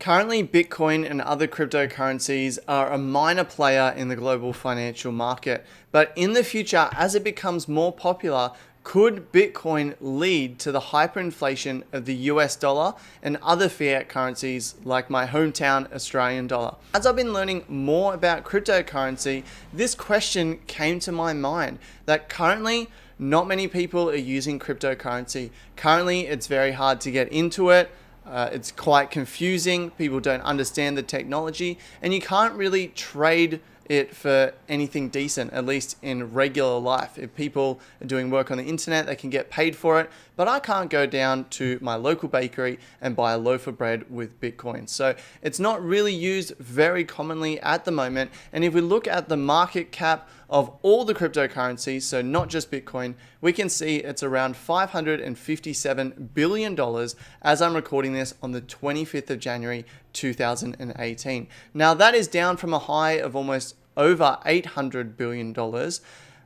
Currently, Bitcoin and other cryptocurrencies are a minor player in the global financial market. But in the future, as it becomes more popular, could Bitcoin lead to the hyperinflation of the US dollar and other fiat currencies like my hometown Australian dollar? As I've been learning more about cryptocurrency, this question came to my mind that currently not many people are using cryptocurrency. Currently, it's very hard to get into it. It's quite confusing. People don't understand the technology, and you can't really trade it for anything decent, at least in regular life. If people are doing work on the internet, they can get paid for it, but I can't go down to my local bakery and buy a loaf of bread with Bitcoin. So it's not really used very commonly at the moment. And if we look at the market cap of all the cryptocurrencies, so not just Bitcoin, we can see it's around $557 billion as I'm recording this on the 25th of January, 2018. Now that is down from a high of almost over $800 billion,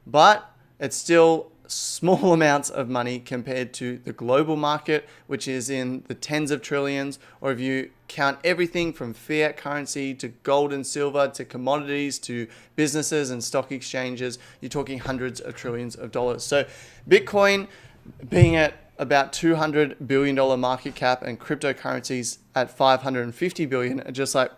but it's still small amounts of money compared to the global market, which is in the tens of trillions, or if you count everything from fiat currency to gold and silver to commodities to businesses and stock exchanges, you're talking hundreds of trillions of dollars. So Bitcoin being at about $200 billion market cap and cryptocurrencies at $550 billion are just like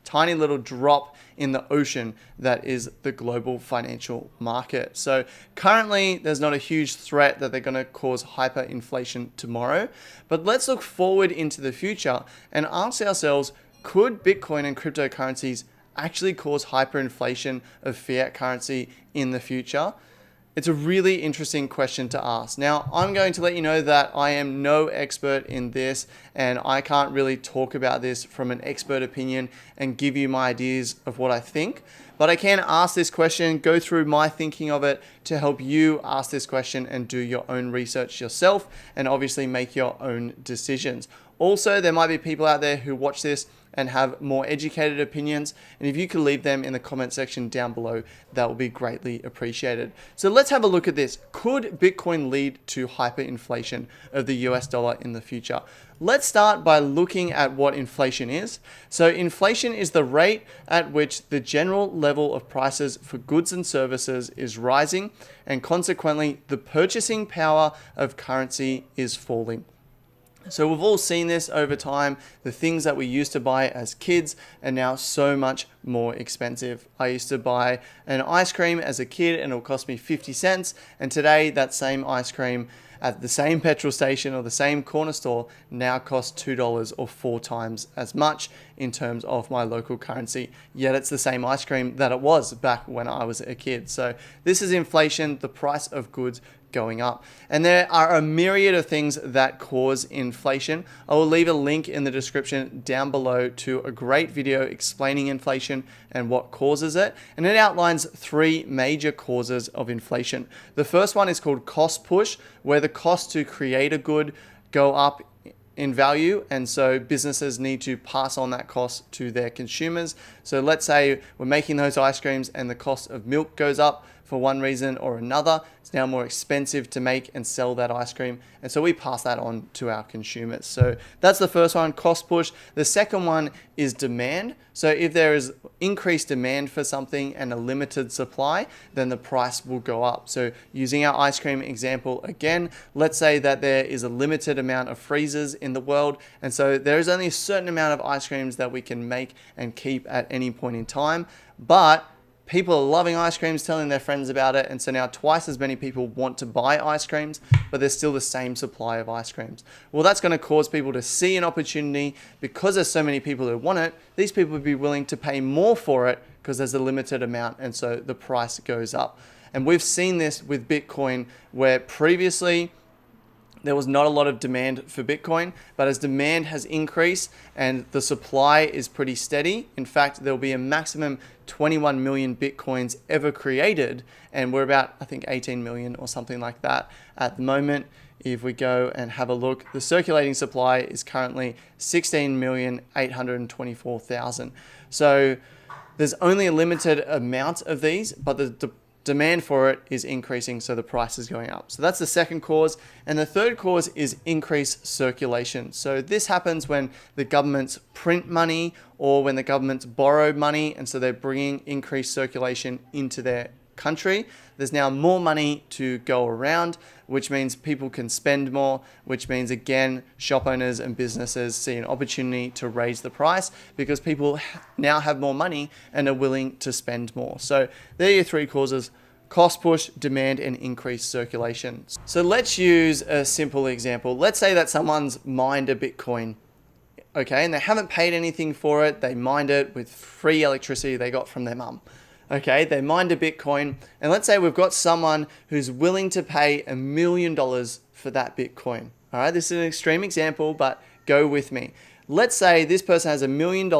tiny little drop in the ocean that is the global financial market. So currently there's not a huge threat that they're going to cause hyperinflation tomorrow, but let's look forward into the future and ask ourselves, could Bitcoin and cryptocurrencies actually cause hyperinflation of fiat currency in the future? It's a really interesting question to ask. Now, I'm going to let you know that I am no expert in this and I can't really talk about this from an expert opinion and give you my ideas of what I think. But I can ask this question, go through my thinking of it to help you ask this question and do your own research yourself and obviously make your own decisions. Also, there might be people out there who watch this and have more educated opinions. And if you could leave them in the comment section down below, that will be greatly appreciated. So let's have a look at this. Could Bitcoin lead to hyperinflation of the US dollar in the future? Let's start by looking at what inflation is. So inflation is the rate at which the general level of prices for goods and services is rising, and consequently, the purchasing power of currency is falling. So we've all seen this over time. The things that we used to buy as kids are now so much more expensive. I used to buy an ice cream as a kid and it'll cost me 50 cents. And today that same ice cream at the same petrol station or the same corner store now costs $2 or 4 times as much in terms of my local currency. Yet it's the same ice cream that it was back when I was a kid. So this is inflation, the price of goods going up. And there are a myriad of things that cause inflation. I will leave a link in the description down below to a great video explaining inflation and what causes it. And it outlines 3 major causes of inflation. The first one is called cost push, where the cost to create a good go up in value, and so businesses need to pass on that cost to their consumers. So let's say we're making those ice creams and the cost of milk goes up for one reason or another. It's now more expensive to make and sell that ice cream, and so we pass that on to our consumers. So that's the first one, cost push. The second one is demand. So if there is increased demand for something and a limited supply, then the price will go up. So using our ice cream example again, let's say that there is a limited amount of freezers in the world, and so there is only a certain amount of ice creams that we can make and keep at any point in time, but people are loving ice creams, telling their friends about it, and so now twice as many people want to buy ice creams, but there's still the same supply of ice creams. Well, that's going to cause people to see an opportunity. Because there's so many people who want it, these people would be willing to pay more for it because there's a limited amount, and so the price goes up. And we've seen this with Bitcoin, where previously there was not a lot of demand for Bitcoin, but as demand has increased and the supply is pretty steady, in fact, there'll be a maximum 21 million Bitcoins ever created, and we're about, I think, 18 million or something like that at the moment. If we go and have a look, the circulating supply is currently 16,824,000. So there's only a limited amount of these, but the demand for it is increasing, so the price is going up. So that's the second cause. And the third cause is increased circulation. So this happens when the governments print money or when the governments borrow money, and so they're bringing increased circulation into their country. There's now more money to go around, which means people can spend more, which means, again, shop owners and businesses see an opportunity to raise the price because people now have more money and are willing to spend more. So there are your three causes: cost push, demand, and increased circulation. So let's use a simple example. Let's say that someone's mined a Bitcoin, okay, and they haven't paid anything for it. They mined it with free electricity they got from their mum. Okay, they mined a Bitcoin, and let's say we've got someone who's willing to pay $1 million for that Bitcoin. All right, this is an extreme example, but go with me. Let's say this person has $1 million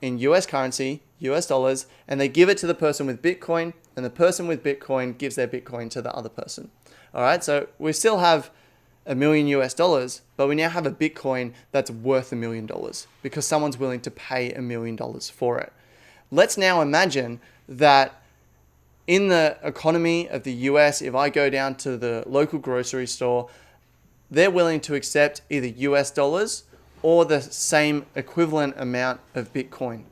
in US currency, US dollars, and they give it to the person with Bitcoin, and the person with Bitcoin gives their Bitcoin to the other person. All right, so we still have $1 million US dollars, but we now have a Bitcoin that's worth $1 million because someone's willing to pay $1 million for it. Let's now imagine that in the economy of the US, if I go down to the local grocery store, they're willing to accept either US dollars or the same equivalent amount of Bitcoin.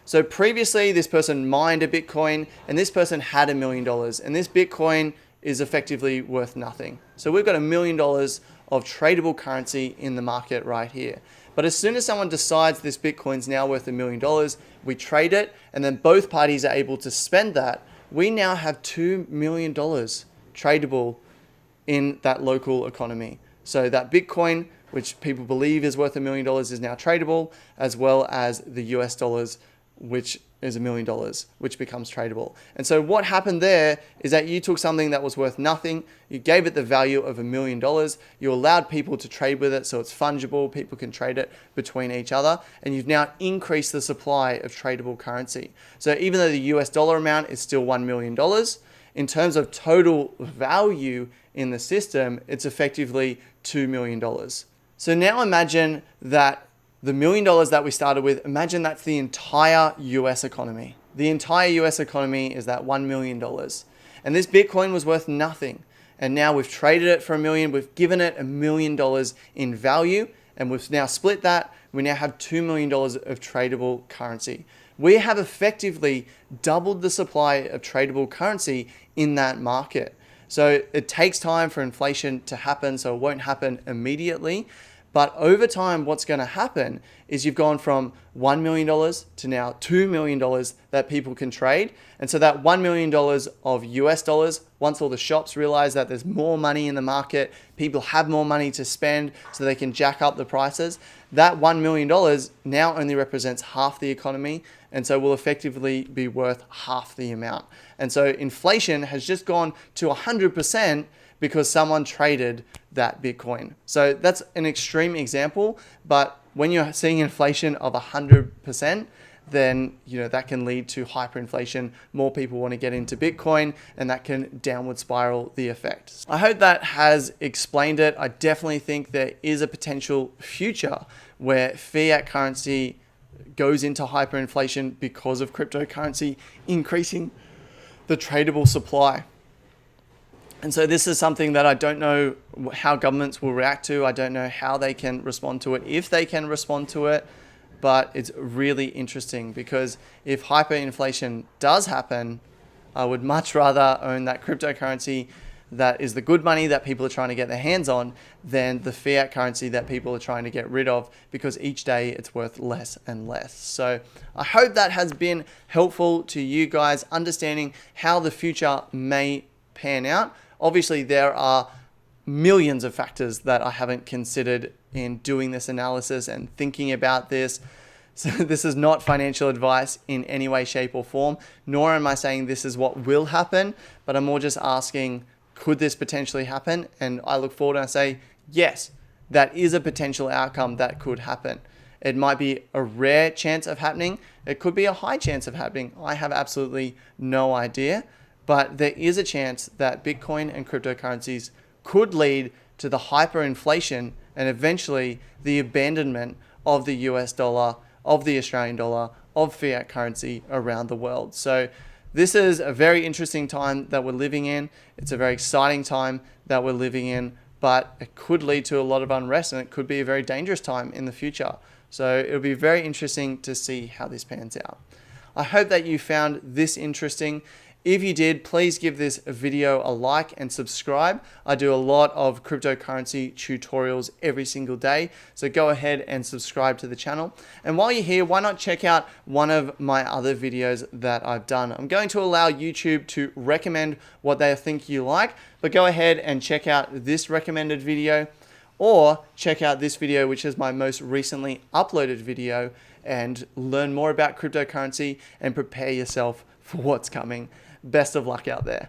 So previously, this person mined a Bitcoin and this person had $1 million, and this Bitcoin is effectively worth nothing. So we've got $1 million of tradable currency in the market right here. But as soon as someone decides this Bitcoin's now worth $1 million, we trade it, and then both parties are able to spend that. We now have $2 million tradable in that local economy. So that Bitcoin, which people believe is worth $1 million, is now tradable, as well as the US dollars, which is $1 million, which becomes tradable. And so what happened there is that you took something that was worth nothing, you gave it the value of $1 million, you allowed people to trade with it so it's fungible, people can trade it between each other, and you've now increased the supply of tradable currency. So even though the US dollar amount is still $1 million, in terms of total value in the system, it's effectively $2 million. So now imagine that the $1 million that we started with, imagine that's the entire US economy. The entire US economy is that $1 million. And this Bitcoin was worth nothing. And now we've traded it for $1 million. We've given it $1 million in value. And we've now split that. We now have $2 million of tradable currency. We have effectively doubled the supply of tradable currency in that market. So it takes time for inflation to happen, so it won't happen immediately. But over time, what's going to happen is you've gone from $1 million to now $2 million that people can trade. And so that $1 million of US dollars, once all the shops realize that there's more money in the market, people have more money to spend so they can jack up the prices, that $1 million now only represents half the economy. And so will effectively be worth half the amount. And so inflation has just gone to 100% because someone traded that Bitcoin. So that's an extreme example, but when you're seeing inflation of 100%, then that can lead to hyperinflation. More people want to get into Bitcoin, and that can downward spiral the effect. I hope that has explained it. I definitely think there is a potential future where fiat currency goes into hyperinflation because of cryptocurrency increasing the tradable supply. And so this is something that I don't know how governments will react to. I don't know how they can respond to it, if they can respond to it. But it's really interesting because if hyperinflation does happen, I would much rather own that cryptocurrency that is the good money that people are trying to get their hands on than the fiat currency that people are trying to get rid of, because each day it's worth less and less. So I hope that has been helpful to you guys, understanding how the future may pan out. Obviously, there are millions of factors that I haven't considered in doing this analysis and thinking about this. So this is not financial advice in any way, shape, or form, nor am I saying this is what will happen, but I'm more just asking, could this potentially happen? And I look forward and I say, yes, that is a potential outcome that could happen. It might be a rare chance of happening. It could be a high chance of happening. I have absolutely no idea. But there is a chance that Bitcoin and cryptocurrencies could lead to the hyperinflation and eventually the abandonment of the US dollar, of the Australian dollar, of fiat currency around the world. So This is a very interesting time that we're living in. It's a very exciting time that we're living in, but it could lead to a lot of unrest, and it could be a very dangerous time in the future. So it'll be very interesting to see how this pans out. I hope that you found this interesting. If you did, please give this video a like and subscribe. I do a lot of cryptocurrency tutorials every single day, so go ahead and subscribe to the channel. And while you're here, why not check out one of my other videos that I've done? I'm going to allow YouTube to recommend what they think you like, but go ahead and check out this recommended video, or check out this video, which is my most recently uploaded video, and learn more about cryptocurrency and prepare yourself for what's coming. Best of luck out there.